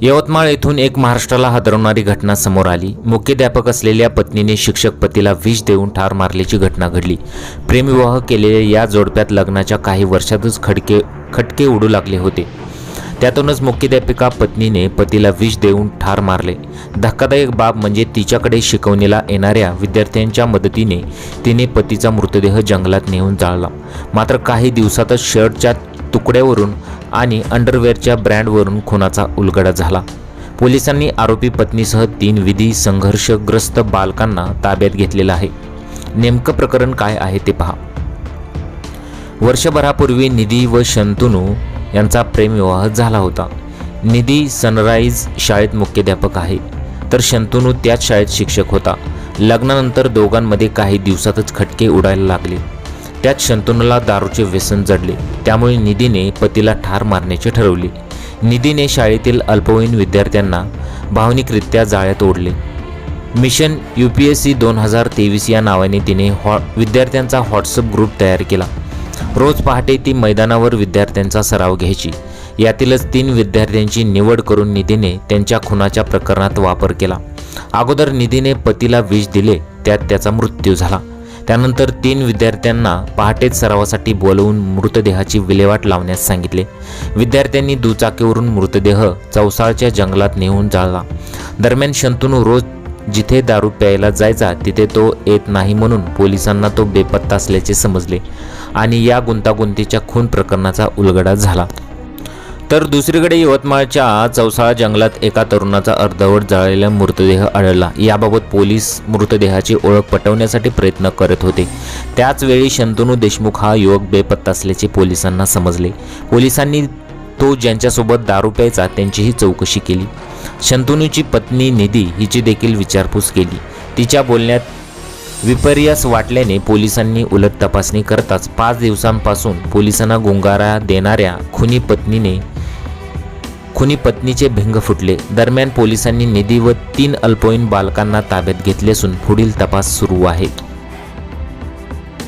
यवतमाळ येथून एक महाराष्ट्राला हादरवणारी घटना समोर आली। मुख्याध्यापक असलेल्या पत्नीने शिक्षक पतीला विष देऊन ठार मारल्याची घटना घडली। प्रेमविवाह केलेल्या या जोडप्यात लग्नाच्या काही वर्षातच खटके उडू लागले होते। त्यातूनच मुख्याध्यापिका पत्नीने पतीला विष देऊन ठार मारले। धक्कादायक बाब म्हणजे तिच्याकडे शिकवणीला येणाऱ्या विद्यार्थ्यांच्या मदतीने तिने पतीचा मृतदेह जंगलात नेऊन जाळला। मात्र काही दिवसातच शर्टच्या तुकड्यावरून आणि अंडरवेअरच्या ब्रँडवरून खुनाचा उलगडा झाला। पोलिसांनी आरोपी पत्नीसह 3 विधी संघर्षग्रस्त बालकांना ताब्यात घेतलेलं आहे। नेमकं प्रकरण काय आहे ते पहा। वर्षभरापूर्वी निधी व शंतनू यांचा प्रेमविवाह झाला होता। निधी सनराइज शाळेत मुख्याध्यापक आहे, तर शंतनू त्याच शाळेत शिक्षक होता। लग्नानंतर दोघांमध्ये काही दिवसातच खटके उडायला लागले। त्यात शंतनूला दारूचे व्यसन जडले, त्यामुळे निधीने पतीला ठार मारण्याचे ठरवले। निधीने शाळेतील अल्पवयीन विद्यार्थ्यांना भावनिकरित्या जाळ्यात ओढले। मिशन UPSC 2023 या नावाने तिने विद्यार्थ्यांचा व्हॉट्सअप ग्रुप तयार केला। रोज पहाटे ती मैदानावर विद्यार्थ्यांचा सराव घ्यायची। यातीलच 3 विद्यार्थ्यांची निवड करून निधीने त्यांच्या खुनाच्या प्रकरणात वापर केला। अगोदर निधीने पतीला विष दिले, त्यात त्याचा मृत्यू झाला। त्यानंतर 3 विद्यार्थ्यांना पहाटेच सरावासाठी बोलवून मृतदेहाची विल्हेवाट लावण्यास सांगितले। विद्यार्थ्यांनी दुचाकीवरून मृतदेह चौसाळच्या जंगलात नेऊन जाळला। दरम्यान शंतनू रोज जिथे दारू प्यायला जायचा तिथे तो येत नाही, म्हणून पोलिसांना तो बेपत्ता असल्याचे समजले आणि या गुंतागुंतीच्या खून प्रकरणाचा उलगडा झाला। तर दुसरीकडे यवतमाळच्या चौसाळा जंगलात एका तरुणाचा अर्धवट जळलेला मृतदेह आढळला। याबाबत पोलीस मृतदेहाची ओळख पटवण्यासाठी प्रयत्न करत होते। त्याच वेळी शंतनू देशमुख हा युवक बेपत्ता असल्याचे पोलिसांना समजले। पोलिसांनी तो ज्यांच्यासोबत दारू प्यायचा त्यांचीही चौकशी केली। शंतनूची पत्नी निधी हिची देखील विचारपूस केली। तिच्या बोलण्यात विपर्यास वाटल्याने पोलिसांनी उलट तपासणी करताच 5 दिवसांपासून पोलिसांना गुंगारा देणाऱ्या खुनी पत्नीचे भिंग फुटले। दरम्यान पोलिसांनी निधी व 3 अल्पवयीन बालकांना ताब्यात घेतले असून पुढील तपास सुरू आहे।